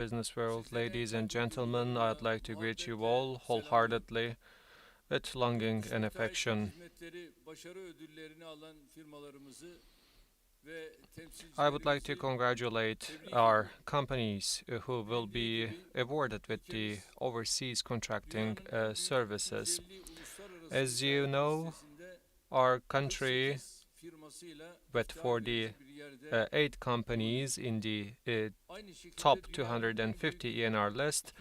business world, ladies and gentlemen, I'd like to greet you all wholeheartedly with longing and affection. I would like to congratulate our companies who will be awarded with the overseas contracting services. As you know, our country, with 48 companies in the top 250 in our list,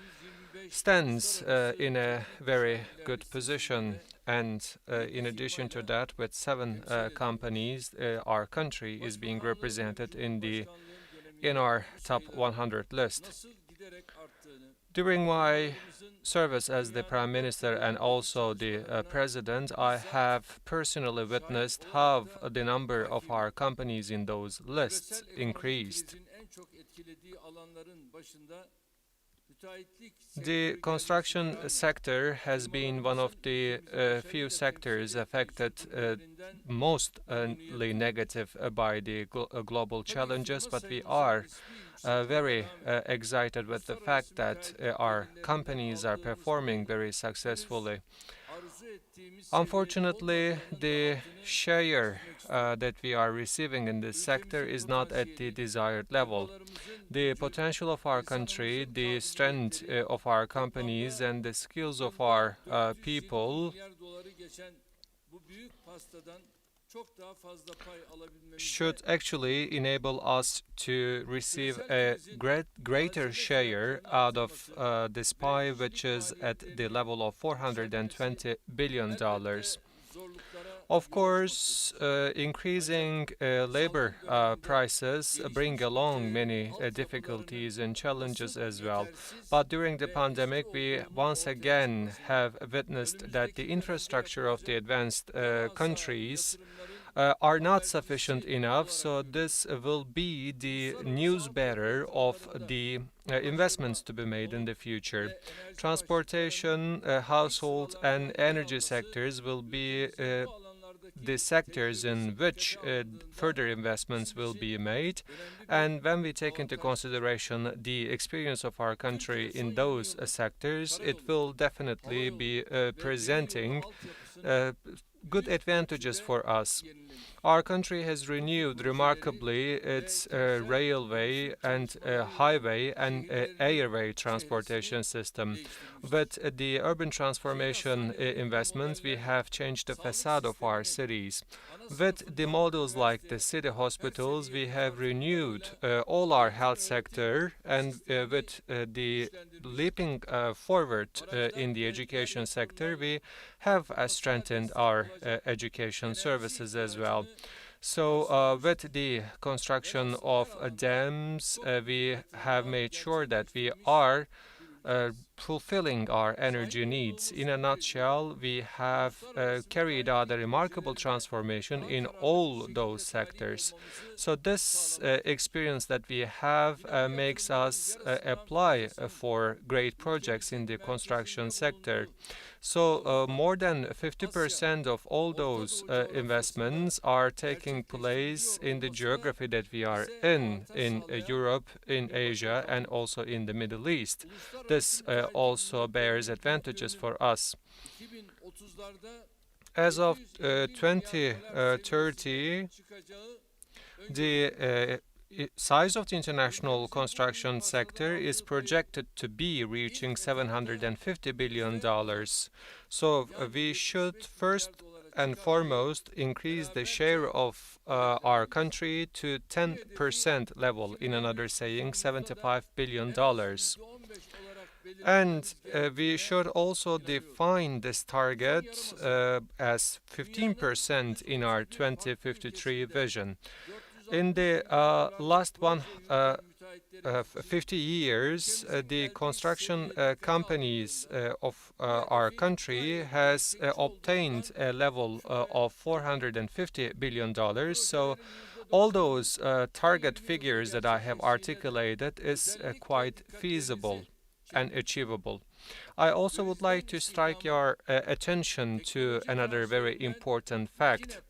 stands in a very good position. And in addition to that, with 7 companies, our country is being represented in our top 100 list. During my service as the Prime Minister and also the President, I have personally witnessed how the number of our companies in those lists increased. The construction sector has been one of the few sectors affected mostly negative by the global challenges, but we are very excited with the fact that our companies are performing very successfully. Unfortunately, the share that we are receiving in this sector is not at the desired level. The potential of our country, the strength of our companies, and the skills of our people should actually enable us to receive a greater share out of this pie, which is at the level of $420 billion. Of course, increasing labor prices bring along many difficulties and challenges as well. But during the pandemic, we once again have witnessed that the infrastructure of the advanced countries are not sufficient enough, so this will be the news bearer of the investments to be made in the future. Transportation, household, and energy sectors will be the sectors in which further investments will be made. And when we take into consideration the experience of our country in those sectors, it will definitely be presenting good advantages for us. Our country has renewed remarkably its railway and highway and airway transportation system. With the urban transformation investments, we have changed the facade of our cities. With the models like the city hospitals, we have renewed all our health sector, and with the leaping forward in the education sector, we have strengthened our education services as well. So, with the construction of dams, we have made sure that we are fulfilling our energy needs. In a nutshell, we have carried out a remarkable transformation in all those sectors. So this experience that we have makes us apply for great projects in the construction sector. So more than 50% of all those investments are taking place in the geography that we are in Europe, in Asia, and also in the Middle East. This also bears advantages for us. As of 2030, the size of the international construction sector is projected to be reaching $750 billion. So we should first and foremost increase the share of our country to 10% level, in another saying $75 billion. And we should also define this target as 15% in our 2053 vision. In the last 50 years, the construction companies of our country has obtained a level of $450 billion. So all those target figures that I have articulated is quite feasible. and achievable. I also would like to strike your attention to another very important fact.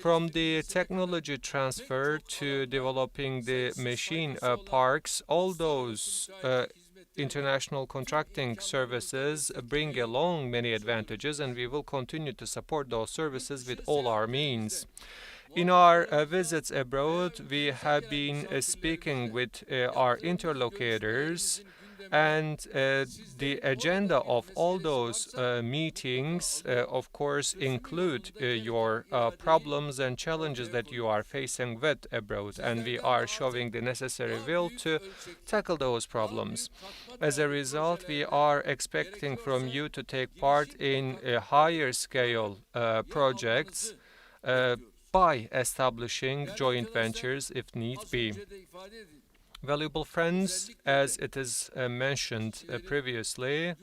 From the technology transfer to developing the machine parks, all those international contracting services bring along many advantages, and we will continue to support those services with all our means. In our visits abroad, we have been speaking with our interlocutors, and the agenda of all those meetings, of course, include your problems and challenges that you are facing with abroad, and we are showing the necessary will to tackle those problems. As a result, we are expecting from you to take part in higher scale projects by establishing joint ventures if need be. Valuable friends, as it is mentioned previously,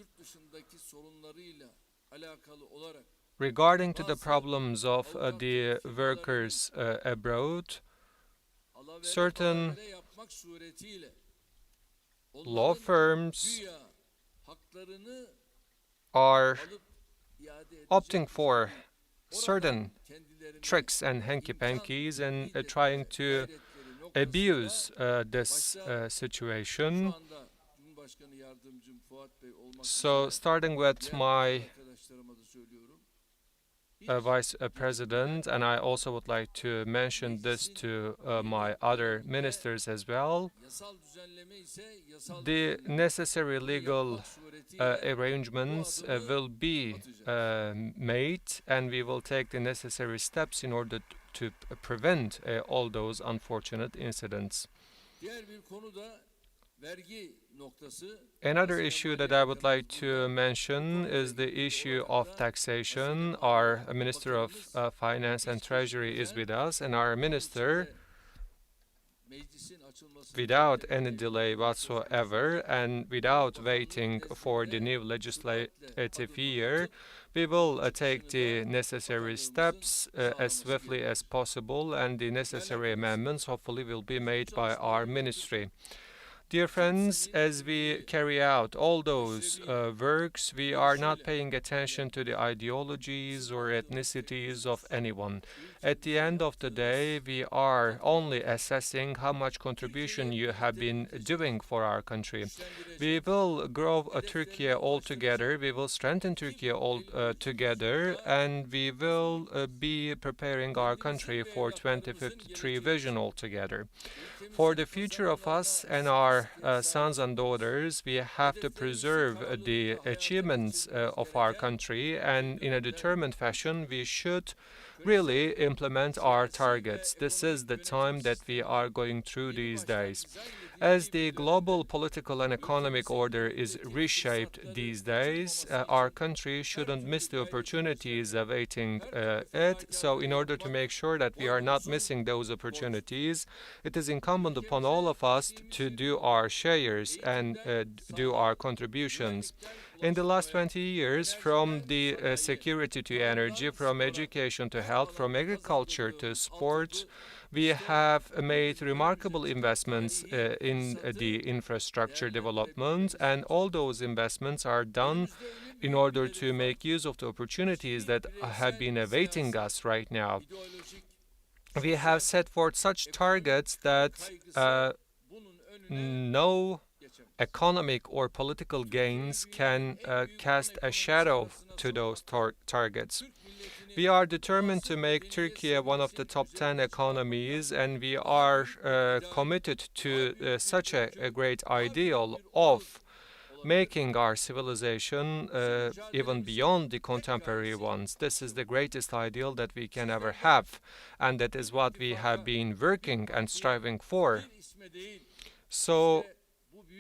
regarding to the problems of the workers abroad, certain law firms are opting for certain tricks and hanky-pankies and trying to abuse this situation. So, starting with my Vice President, and I also would like to mention this to my other ministers as well, the necessary legal arrangements will be made, and we will take the necessary steps in order to prevent all those unfortunate incidents. Another issue that I would like to mention is the issue of taxation. Our Minister of Finance and Treasury is with us, and our Minister, without any delay whatsoever and without waiting for the new legislative year, we will take the necessary steps as swiftly as possible, and the necessary amendments hopefully will be made by our ministry. Dear friends, as we carry out all those works, we are not paying attention to the ideologies or ethnicities of anyone. At the end of the day, we are only assessing how much contribution you have been doing for our country. We will grow Turkey all together, we will strengthen Turkey all together, and we will be preparing our country for 2053 vision altogether. For the future of us and our sons and daughters, we have to preserve the achievements of our country, and in a determined fashion, we should really implement our targets. This is the time that we are going through these days. As the global political and economic order is reshaped these days, our country shouldn't miss the opportunities awaiting it. So in order to make sure that we are not missing those opportunities, it is incumbent upon all of us to do our shares and do our contributions. In the last 20 years, from the security to energy, from education to health, from agriculture to sports, we have made remarkable investments in the infrastructure development, and all those investments are done in order to make use of the opportunities that have been awaiting us right now. We have set forth such targets that no economic or political gains can cast a shadow to those targets. We are determined to make Turkey one of the top 10 economies, and we are committed to such a great ideal of making our civilization even beyond the contemporary ones. This is the greatest ideal that we can ever have, and that is what we have been working and striving for. So,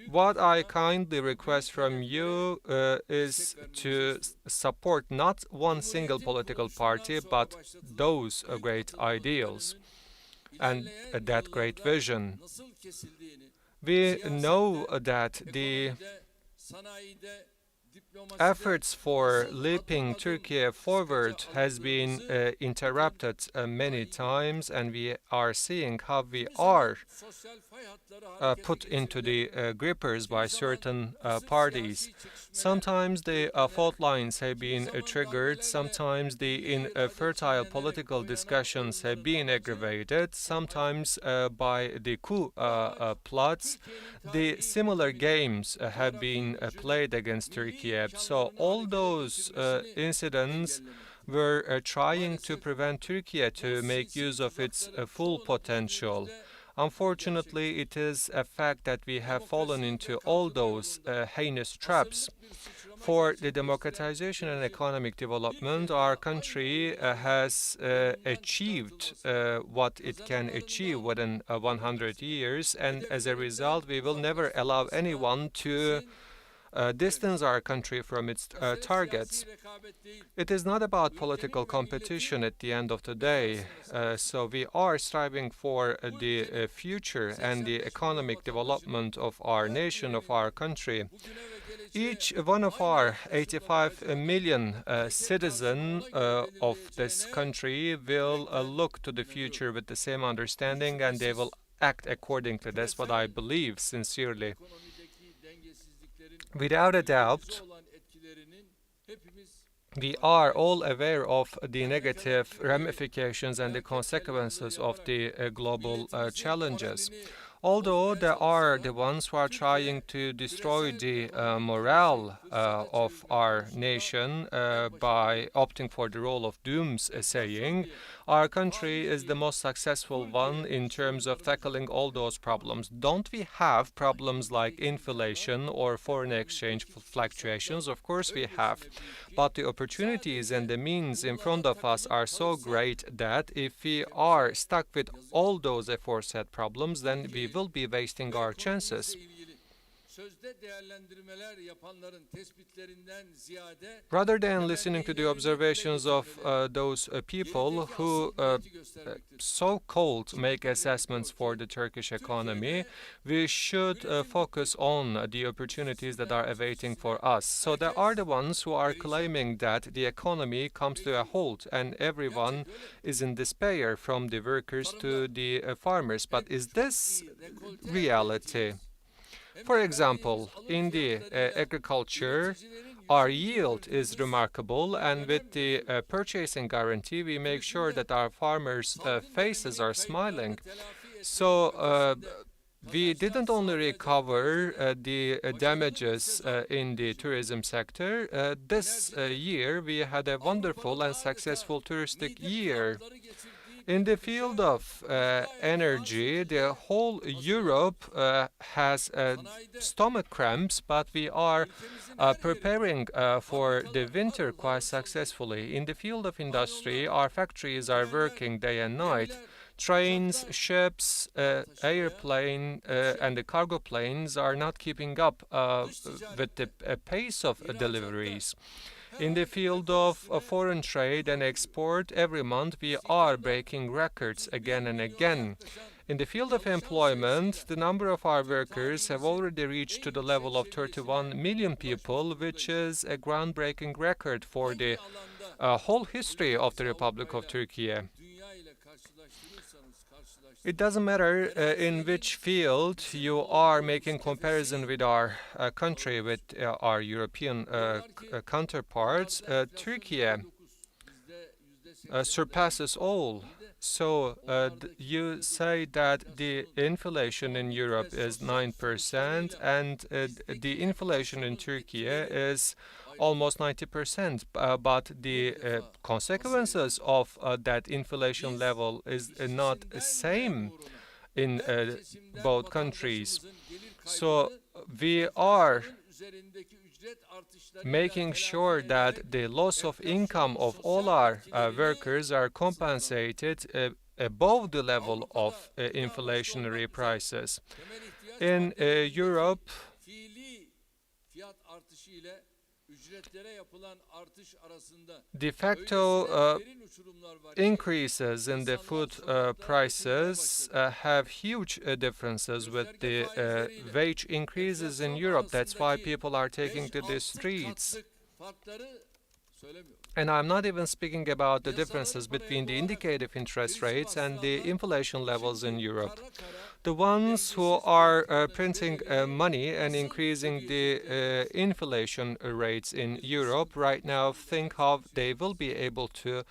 what I kindly request from you is to support not one single political party, but those great ideals and that great vision. We know that the efforts for leaping Turkey forward has been interrupted many times, and we are seeing how we are put into the grippers by certain parties. Sometimes the fault lines have been triggered, sometimes the infertile political discussions have been aggravated, sometimes by the coup plots. The similar games have been played against Turkey. So all those incidents were trying to prevent Turkey to make use of its full potential. Unfortunately, it is a fact that we have fallen into all those heinous traps. For the democratization and economic development, our country has achieved what it can achieve within 100 years, and as a result, we will never allow anyone to distance our country from its targets. It is not about political competition at the end of the day, so we are striving for the future and the economic development of our nation, of our country. Each one of our 85 million citizens of this country will look to the future with the same understanding, and they will act accordingly. That's what I believe sincerely. Without a doubt, we are all aware of the negative ramifications and the consequences of the global challenges. Although there are the ones who are trying to destroy the morale of our nation by opting for the role of doomsaying, our country is the most successful one in terms of tackling all those problems. Don't we have problems like inflation or foreign exchange fluctuations? Of course we have. But the opportunities and the means in front of us are so great that if we are stuck with all those aforesaid problems, then we will be wasting our chances. Rather than listening to the observations of those people who so-called make assessments for the Turkish economy, we should focus on the opportunities that are awaiting for us. So there are the ones who are claiming that the economy comes to a halt and everyone is in despair, from the workers to the farmers. But is this reality? For example, in the agriculture, our yield is remarkable, and with the purchasing guarantee, we make sure that our farmers' faces are smiling. So we didn't only recover the damages in the tourism sector. This year, we had a wonderful and successful touristic year. In the field of energy, the whole Europe has stomach cramps, but we are preparing for the winter quite successfully. In the field of industry, our factories are working day and night. Trains, ships, airplane, and the cargo planes are not keeping up with the pace of deliveries. In the field of foreign trade and export, every month we are breaking records again and again. In the field of employment, the number of our workers have already reached to the level of 31 million people, which is a groundbreaking record for the whole history of the Republic of Turkey. It doesn't matter in which field you are making comparison with our country, with our European counterparts. Turkey surpasses all. So you say that the inflation in Europe is 9% and the inflation in Turkey is almost 90%, but the consequences of that inflation level is not the same in both countries. So we are making sure that the loss of income of all our workers are compensated above the level of inflationary prices. In Europe, De facto increases in the food prices have huge differences with the wage increases in Europe. That's why people are taking to the streets. And I'm not even speaking about the differences between the indicative interest rates and the inflation levels in Europe. The ones who are printing money and increasing the inflation rates in Europe right now think how they will be able to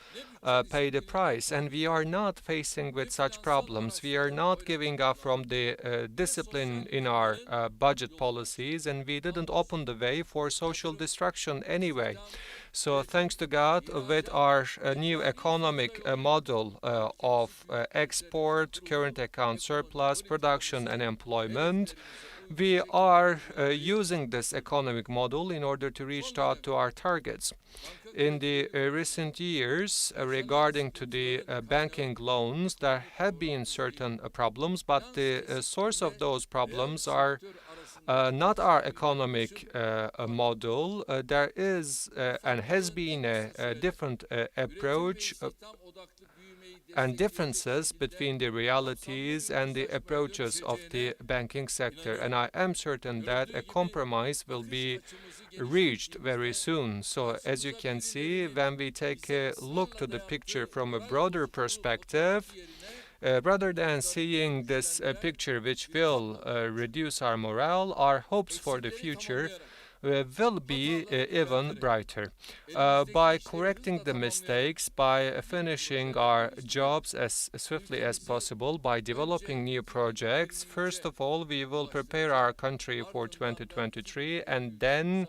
pay the price. And we are not facing with such problems. We are not giving up from the discipline in our budget policies, and we didn't open the way for social destruction anyway. So thanks to God, with our new economic model of export, current account surplus, production and employment, we are using this economic model in order to reach out to our targets. In the recent years, regarding to the banking loans, there have been certain problems, but the source of those problems are not our economic model. There is and has been a different approach and differences between the realities and the approaches of the banking sector. And I am certain that a compromise will be reached very soon. So as you can see, when we take a look to the picture from a broader perspective, rather than seeing this picture which will reduce our morale, our hopes for the future will be even brighter. By correcting the mistakes, by finishing our jobs as swiftly as possible, by developing new projects, first of all, we will prepare our country for 2023, and then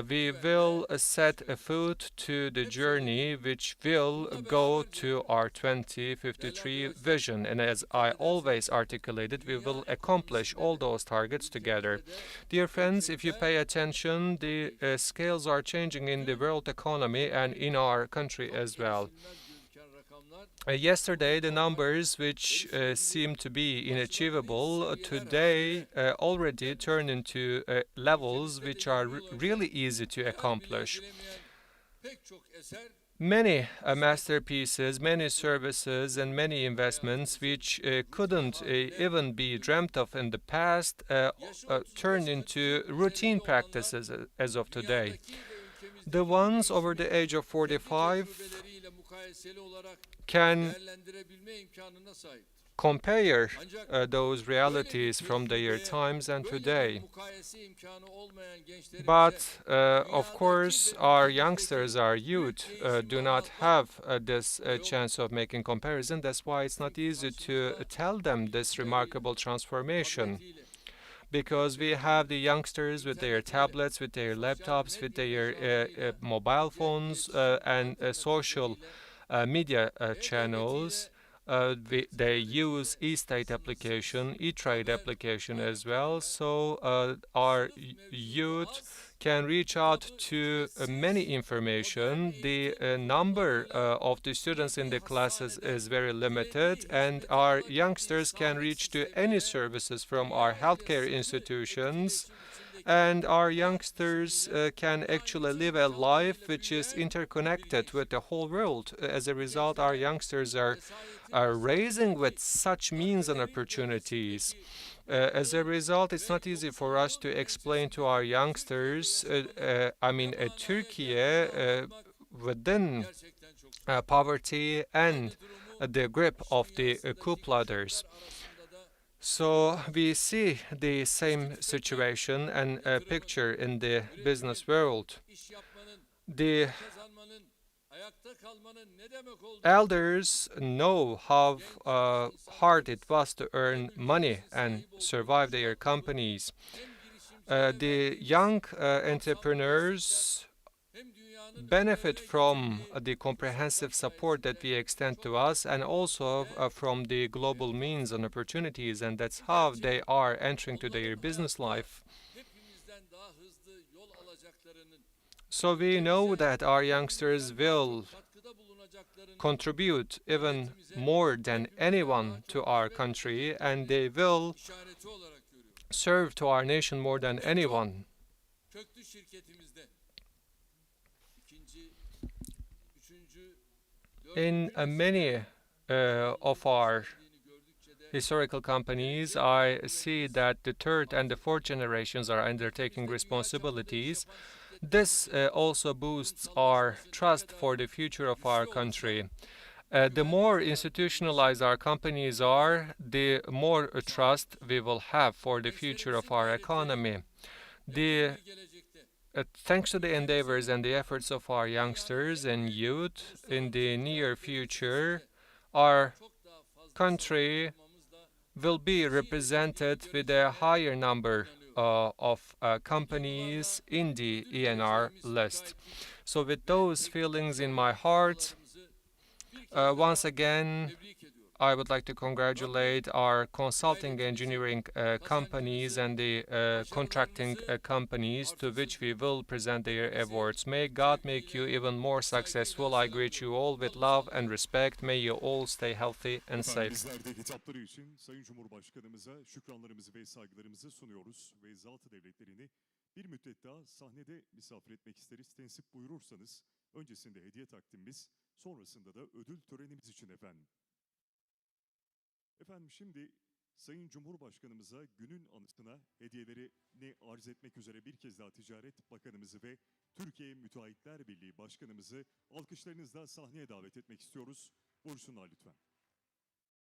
we will set a foot to the journey which will go to our 2053 vision. And as I always articulated, we will accomplish all those targets together. Dear friends, if you pay attention, the scales are changing in the world economy and in our country as well. Yesterday, the numbers which seemed to be inachievable today already turn into levels which are really easy to accomplish. Many masterpieces, many services, and many investments which couldn't even be dreamt of in the past turned into routine practices as of today. The ones over the age of 45 can compare those realities from their times and today. But of course, our youngsters, our youth, do not have this chance of making comparison. That's why it's not easy to tell them this remarkable transformation. Because we have the youngsters with their tablets, with their laptops, with their mobile phones and social media channels. They use e-state application, e-trade application as well. So our youth can reach out to many information. The number of the students in the classes is very limited, and our youngsters can reach to any services from our healthcare institutions. And our youngsters can actually live a life which is interconnected with the whole world. As a result, our youngsters are raising with such means and opportunities. As a result, it's not easy for us to explain to our youngsters, Turkey within poverty and the grip of the coup plotters. So we see the same situation and picture in the business world. The elders know how hard it was to earn money and survive their companies. The young entrepreneurs benefit from the comprehensive support that we extend to us, and also from the global means and opportunities, and that's how they are entering to their business life. So we know that our youngsters will contribute even more than anyone to our country, and they will serve to our nation more than anyone. In many of our historical companies, I see that the third and the fourth generations are undertaking responsibilities. This also boosts our trust for the future of our country. The more institutionalized our companies are, the more trust we will have for the future of our economy. Thanks to the endeavors and the efforts of our youngsters and youth, in the near future, our country will be represented with a higher number of companies in the ENR list. So, with those feelings in my heart, once again, I would like to congratulate our consulting engineering companies and the contracting companies to which we will present their awards. May God make you even more successful. I greet you all with love and respect. May you all stay healthy and safe. Bizler de hitapları için Sayın Cumhurbaşkanımıza şükranlarımızı ve saygılarımızı sunuyoruz ve zat devletlerini bir müddet daha sahnede misafir etmek isteriz. Tensip buyurursanız öncesinde hediye takdimimiz, sonrasında da ödül törenimiz için efendim. Efendim şimdi Sayın Cumhurbaşkanımıza günün anısına hediyelerini arz etmek üzere bir kez daha Ticaret Bakanımızı ve Türkiye Müteahhitler Birliği Başkanımızı alkışlarınızla sahneye davet etmek istiyoruz. Buyursunlar lütfen.